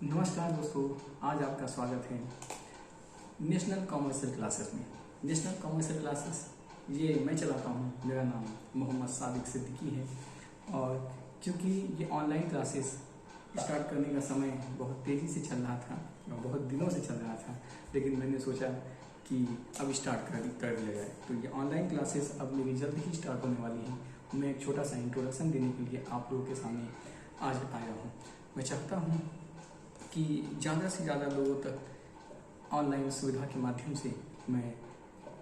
नमस्कार दोस्तों, आज आपका स्वागत है नेशनल कॉमर्शियल क्लासेस में। नेशनल कॉमर्शियल क्लासेस ये मैं चलाता हूँ। मेरा नाम मोहम्मद साबिक सिद्दीकी है और क्योंकि ये ऑनलाइन क्लासेस स्टार्ट करने का समय बहुत तेज़ी से चल रहा था और बहुत दिनों से चल रहा था, लेकिन मैंने सोचा कि अब स्टार्ट कर दिया जाए। तो ये ऑनलाइन क्लासेस अब मेरी जल्द ही स्टार्ट होने वाली हैं। मैं एक छोटा सा इंट्रोडक्शन देने के लिए आप लोगों के सामने आज आया हूँ। मैं चाहता हूँ कि ज़्यादा से ज़्यादा लोगों तक ऑनलाइन सुविधा के माध्यम से मैं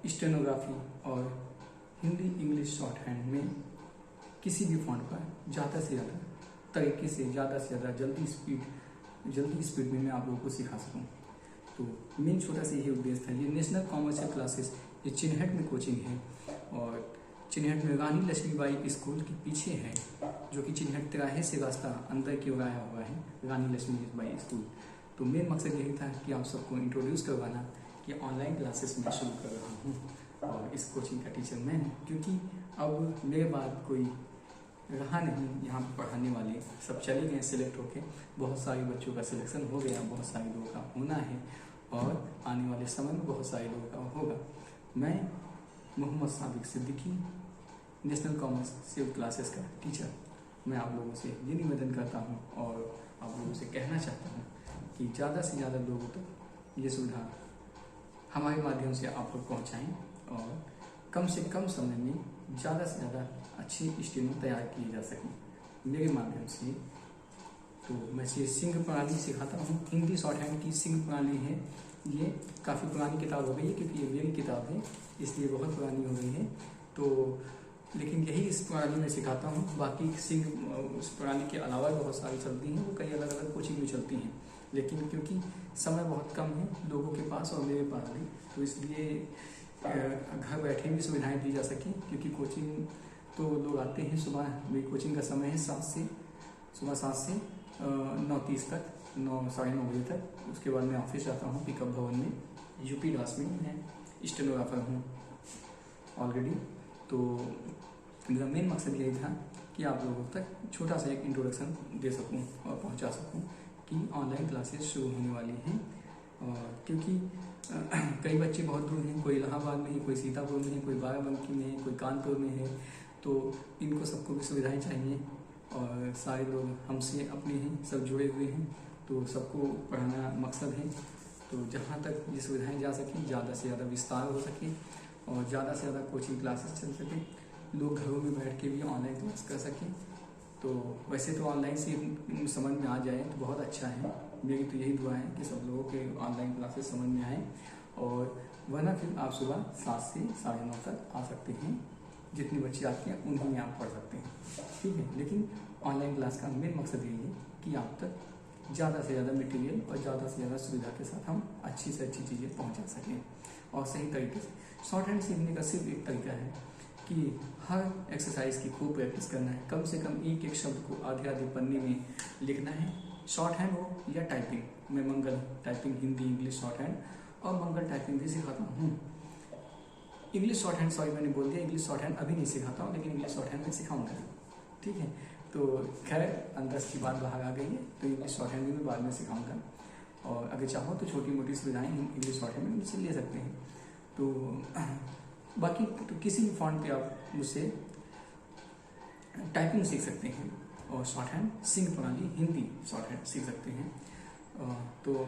स्टेनोग्राफी और हिंदी इंग्लिश शॉर्ट हैंड में किसी भी फॉन्ट पर ज़्यादा से ज़्यादा तरीके से ज़्यादा जल्दी स्पीड में मैं आप लोगों को सिखा सकूं। तो मेन छोटा सा यही उद्देश्य था। ये नेशनल कॉमर्शियल क्लासेस ये चिन्हट में कोचिंग है और चिन्हट में रानी लक्ष्मीबाई स्कूल के पीछे है, जो कि चिन्हट तिराहे से रास्ता अंदर की ओर आया हुआ है, रानी लक्ष्मीबाई स्कूल। तो मेन मकसद यही था कि आप सबको इंट्रोड्यूस करवाना कि ऑनलाइन क्लासेस मैं शुरू कर रहा हूँ और इस कोचिंग का टीचर मैं हूँ, क्योंकि अब मेरे बाद कोई रहा नहीं यहाँ पर पढ़ाने वाले, सब चले गए सिलेक्ट होके। बहुत सारे बच्चों का सिलेक्शन हो गया, बहुत सारे लोगों का होना है और आने वाले समय में बहुत सारे लोगों का होगा। मैं मोहम्मद साबिक सिद्दीकी, नेशनल कॉमर्शियल क्लासेस का टीचर, मैं आप लोगों से ये निवेदन करता हूँ और आप लोगों से कहना चाहता हूँ कि ज़्यादा से ज़्यादा लोगों तक ये सुविधा हमारे माध्यम से आप लोग पहुँचाएँ और कम से कम समय में ज़्यादा से ज़्यादा अच्छी स्टेनो तैयार किए जा सकें मेरे माध्यम से। तो मैं सिंह प्रणाली सिखाता हूँ। हिंदी शॉर्ट हैंड की सिंह प्रणाली है। ये काफ़ी पुरानी किताब हो गई है, क्योंकि ये मेरी किताब है इसलिए बहुत पुरानी हो गई है। तो लेकिन यही इस प्रणाली में सिखाता हूँ। बाकी सिंह उस प्रणाली के अलावा बहुत सारी चलती हैं, वो कई अलग अलग कोचिंग में चलती हैं, लेकिन क्योंकि समय बहुत कम है लोगों के पास और मेरे पास भी, तो इसलिए घर बैठे भी सुविधाएं दी जा सकें। क्योंकि कोचिंग तो लोग आते हैं सुबह, मेरी कोचिंग का समय है सुबह 7 से 9:30 तक, 9 साढ़े 9 बजे तक। उसके बाद मैं ऑफिस जाता हूँ पिकअप भवन में, यूपी दास में मैं स्टेनोग्राफर हूँ ऑलरेडी। तो मेरा मेन मकसद यही था कि आप लोगों तक छोटा सा एक इंट्रोडक्शन दे सकूं और पहुंचा सकूं कि ऑनलाइन क्लासेस शुरू होने वाली हैं। और क्योंकि कई बच्चे बहुत दूर हैं, कोई इलाहाबाद में है, कोई सीतापुर में है, कोई बाराबंकी में है, कोई कानपुर में है, तो इनको सबको भी सुविधाएं चाहिए और सारे लोग हमसे अपने हैं, सब जुड़े हुए हैं, तो सबको पढ़ाना मकसद है। तो जहाँ तक ये सुविधाएं जा सकें, ज़्यादा से ज़्यादा विस्तार हो सके और ज़्यादा से ज़्यादा कोचिंग क्लासेस चल सके, लोग घरों में बैठ के भी ऑनलाइन क्लास कर सकें। तो वैसे तो ऑनलाइन से समझ में आ जाए तो बहुत अच्छा है। मेरी तो यही दुआ है कि सब लोगों के ऑनलाइन क्लासेस समझ में आए, और वरना फिर आप सुबह 7 से साढ़े 9 तक आ सकते हैं। जितनी बच्चे आते हैं उन्हीं में आप पढ़ सकते हैं, ठीक है। लेकिन ऑनलाइन क्लास का मेन मकसद यही है कि आप तक ज़्यादा से ज़्यादा मटेरियल और ज़्यादा से ज़्यादा सुविधा के साथ हम अच्छी से अच्छी चीज़ें पहुँचा सकें और सही तरीके से। शॉर्ट हैंड सीखने का सिर्फ एक तरीका है कि हर एक्सरसाइज की खूब प्रैक्टिस करना है। कम से कम एक एक शब्द को आधे आधे पन्ने में लिखना है, शॉर्ट हैंड हो या टाइपिंग। मैं Mangal typing, Hindi English shorthand और मंगल टाइपिंग भी सिखाता हूँ। इंग्लिश शॉर्ट हैंड, सॉरी मैंने बोल दिया, इंग्लिश शॉर्ट हैंड अभी नहीं सिखाता हूँ, लेकिन इंग्लिश शॉर्ट हैंड में सिखाऊंगा, ठीक है। तो खैर अंदर की बात बाहर आ गई है, तो इंग्लिश शॉर्ट हैंड भी बाद में सिखाऊंगा। और अगर चाहो तो छोटी मोटी सुविधाएं इंग्लिश शॉर्ट हैंड में मुझसे ले सकते हैं। तो बाकी तो किसी भी फॉन्ट पे आप मुझसे टाइपिंग सीख सकते हैं और शॉर्ट हैंड सिंह प्रणाली हिंदी शॉर्ट हैंड सीख सकते हैं। तो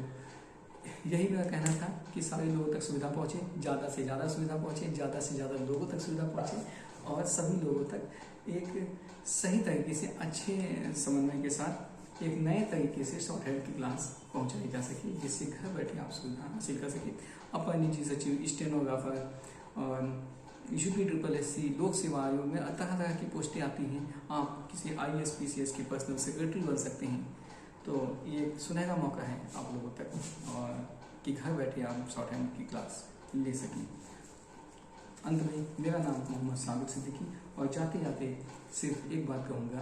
यही मेरा कहना था कि सारे लोगों तक सुविधा पहुँचे, ज़्यादा से ज़्यादा सुविधा पहुँचे, ज़्यादा से ज़्यादा लोगों तक सुविधा पहुँचे और सभी लोगों तक एक सही तरीके से अच्छे समन्वय के साथ एक नए तरीके से शॉर्ट हैंड की क्लास पहुँचाई जा सके, जिससे घर बैठे आप सुविधा हासिल कर सकें। अपर निजी सचिव, स्टेनोग्राफर और UPSSC लोक सेवा आयोग में तरह तरह की पोस्टें आती हैं। आप किसी IAS PCS की पर्सनल सेक्रेटरी बन सकते हैं। तो ये सुनहरा मौका है आप लोगों तक, और कि घर बैठे आप शॉर्ट हैंड की क्लास ले सकें। अंत में मेरा नाम मोहम्मद साबिक सिद्दीकी, और जाते जाते सिर्फ एक बात कहूँगा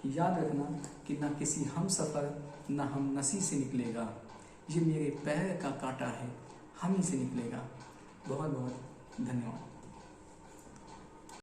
कि याद रखना कि ना किसी हम सफ़र ना हम नसी से निकलेगा, ये मेरे पैर का कांटा है, हम ही से निकलेगा। बहुत बहुत धन्यवाद।